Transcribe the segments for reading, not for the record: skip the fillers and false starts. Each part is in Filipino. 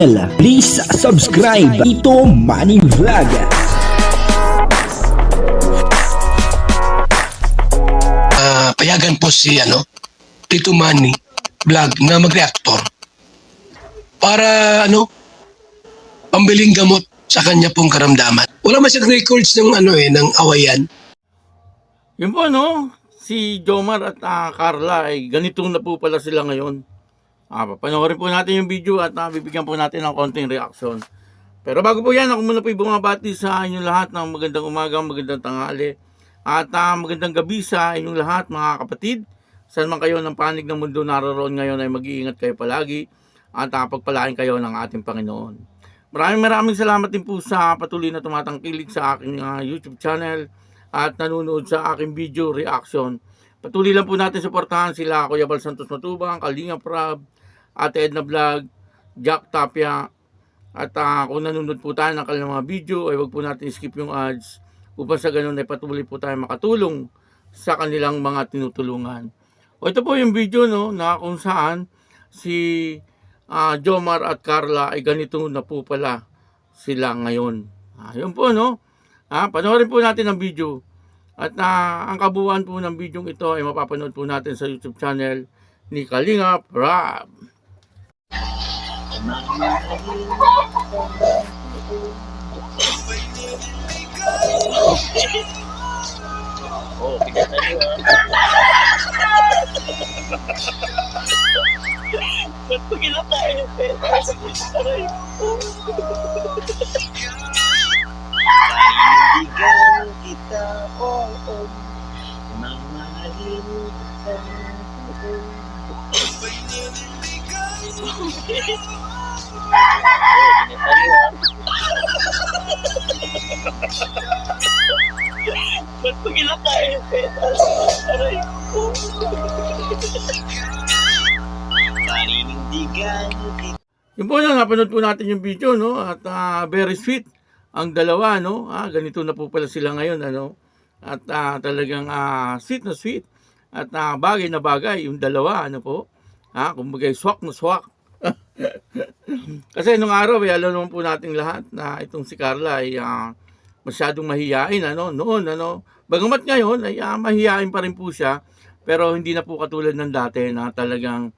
Please subscribe Ito Money Vlog. Payagan po si Tito Manny Vlog na mag-reactor para pambiling gamot sa kanya pong karamdaman. Wala man siyang records ng awayan. Yun po si Jomar at Carla ay ganito na po pala sila ngayon. Panoorin po natin yung video at bibigyan po natin ng konting reaction. Pero bago po yan, ako muna po bumabati sa inyong lahat ng magandang umaga, magandang tanghali at magandang gabi sa inyong lahat mga kapatid. Saan man kayo ng panig ng mundo naroon ngayon ay mag-iingat kayo palagi at pagpalain kayo ng ating Panginoon. Maraming salamat din po sa patuloy na tumatangkilik sa aking YouTube channel at nanonood sa aking video reaction. Patuloy lang po natin suportahan sila Kuya Bal Santos Matubang, Kalinga Prab, Ate Edna Vlog, Jack Tapia, at kung nanonood po tayo ng kanilang mga video ay wag po natin skip yung ads upang sa ganun ay patuloy po tayo makatulong sa kanilang mga tinutulungan. Ito po yung video na kung saan si Jomar at Carla ay ganito na po pala sila ngayon. Yun po panoorin po natin ang video at ang kabuuan po ng video ito ay mapapanood po natin sa YouTube channel ni Kalinga Prab. Ba't ko kinakain yung petas? Aray ko. Panindigan kita, oo. Mamahalin kita, oo. Ba't ko kinakain yung petas? Aray ko. Yung po napanood po natin yung video at very sweet ang dalawa ganito na po pala sila ngayon at talagang sweet na sweet at bagay na bagay yung dalawa kumbaga swak na swak. Kasi nung araw alam naman po nating lahat na itong si Carla ay masyadong mahiyain noon bagamat ngayon ay mahiyain pa rin po siya, pero hindi na po katulad ng dati na talagang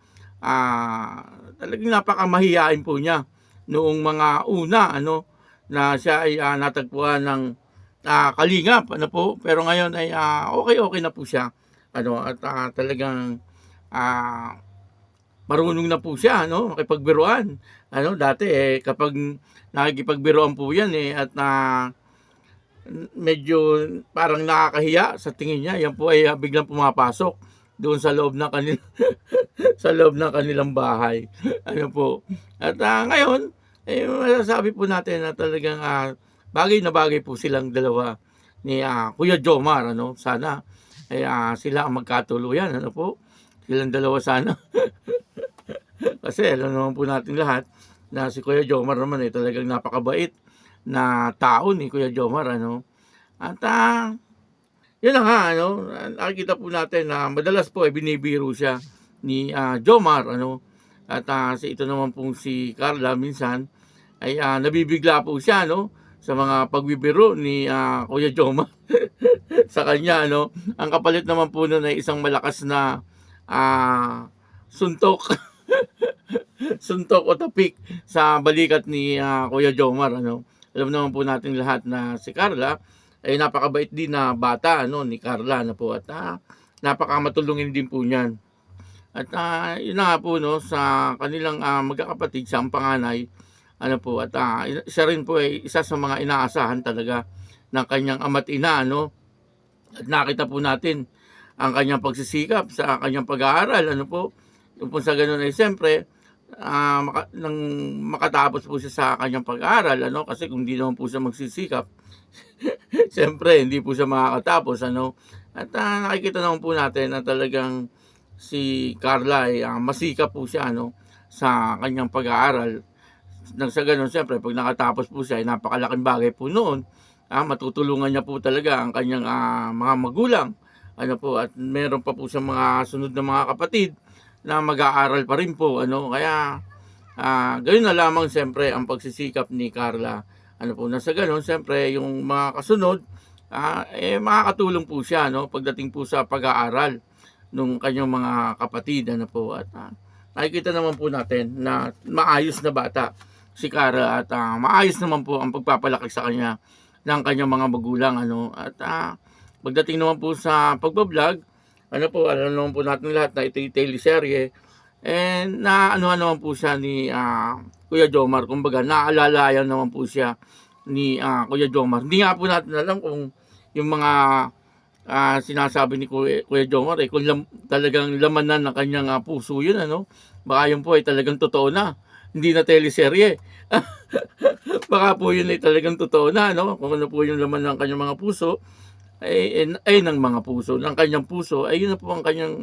napakamahiyain po niya noong mga una na siya ay natagpuan ng kalingap pero ngayon ay okay na po siya at talagang marunong na po siya makipagbiruan dati kapag nakikipagbiruan po yan at medyo parang nakakahiya sa tingin niya, yan po ay biglang pumapasok doon sa loob ng kanilang bahay. At ngayon, masasabi po natin na talagang bagay na bagay po silang dalawa ni Kuya Jomar. Sana ay sila ang magkatuluyan. Silang dalawa sana. Kasi alam naman po natin lahat na si Kuya Jomar naman ay talagang napakabait na tao ni Kuya Jomar. At yun na nga, nakikita po natin na madalas po ay binibiro siya ni Jomar, at ito naman pong si Carla minsan ay nabibigla po siya, sa mga pagbibiro ni Kuya Jomar sa kanya, Ang kapalit naman po nun ay isang malakas na suntok, suntok o tapik sa balikat ni Kuya Jomar, Alam naman po natin lahat na si Carla ay napakabait din na bata ni Carla at napakamatulungin din po niyan. At yun na nga po sa kanilang magkakapatid, siya ang panganay at siya rin po ay isa sa mga inaasahan talaga ng kanyang ama't ina at nakita po natin ang kanyang pagsisikap sa kanyang pag-aaral yung po sa ganun ay siyempre nang makatapos po siya sa kanyang pag-aaral kasi kung di naman po siya magsisikap siyempre hindi po siya makakatapos at nakikita naman po natin na talagang si Carla ay masikap po siya sa kanyang pag-aaral. Nang sa ganun siyempre pag nakatapos po siya ay napakalaking bagay po noon, matutulungan niya po talaga ang kanyang mga magulang at meron pa po sa mga sunod na mga kapatid na mag-aaral pa rin po kaya Gayon na lamang siyempre ang pagsisikap ni Carla. Ano po, nasa ganon, siyempre yung mga kasunod, makakatulong po siya, no, pagdating po sa pag-aaral nung kanyang mga kapatid, ano po, at nakikita naman po natin na maayos na bata si Carla, at maayos naman po ang pagpapalaki sa kanya ng kanyang mga magulang, ano, at pagdating naman po sa pagbablog, ano po, alam naman po natin lahat na ito yung teleserye, and naanohan naman po siya ni Kuya Jomar, kumbaga naalalayan naman po siya ni Kuya Jomar. Hindi nga po natin alam kung yung mga sinasabi ni Kuya Jomar kung talagang lamanan ng kanyang puso yun, ano, baka yun po ay talagang totoo na, hindi na teleserye. Baka po yun ay talagang totoo na, no, kung ano po yung laman ng kanyang mga puso, ng mga puso, ng kanyang puso, ay yun na po ang kanyang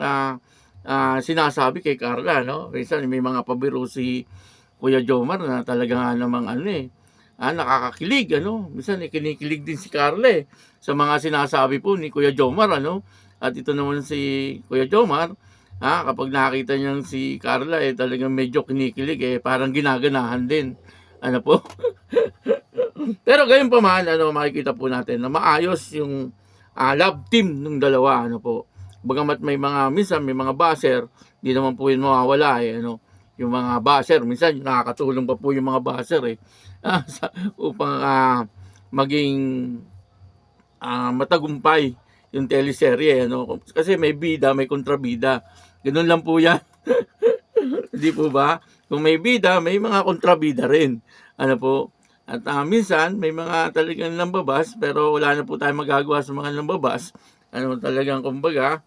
sinasabi kay Carla, no. Minsan may mga pabiro si Kuya Jomar na talaga nga namang nakakakilig, ano. Minsan kinikilig din si Carla sa mga sinasabi po ni Kuya Jomar, ano. At ito naman si Kuya Jomar, kapag nakita niyang si Carla talagang medyo kinikilig, parang ginaganahan din, ano po. Pero gayon pa man, ano, makikita po natin na maayos yung love team ng dalawa, ano po. Bagamat minsan may mga basher, di naman po yun mawawala, ano. Yung mga basher, minsan nakakatulong pa po yung mga basher, upang maging matagumpay yung teleserye, ano. Kasi may bida, may kontrabida. Ganun lang po yan. Di po ba? Kung may bida, may mga kontrabida rin. Ano po? At minsan, may mga talagang lambabas, pero wala na po tayong magagawa sa mga lambabas. Ano, talagang kumbaga,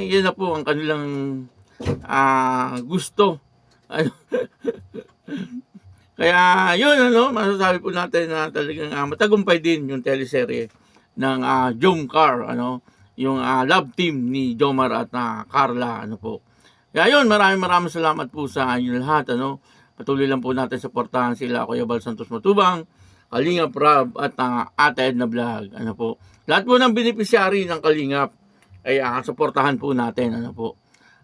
yun na po ang kanilang gusto. Ano? Kaya yun, ano, masasabi po natin na talagang matagumpay din yung teleserye ng Jomcar, ano, yung love team ni Jomar at Carla, ano po. Kaya yun, maraming salamat po sa inyo lahat, ano. Patuloy lang po natin suportahan sila Kuya Bal Santos Matubang, Kalingap Rab at Ate Edna Vlog, ano po. Lahat po ng beneficiary ng Kalingap ay suportahan po natin, ano po.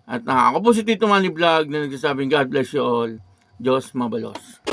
At ako po si Tito Manny Vlog na nagsasabing God bless you all. Diyos mabalos.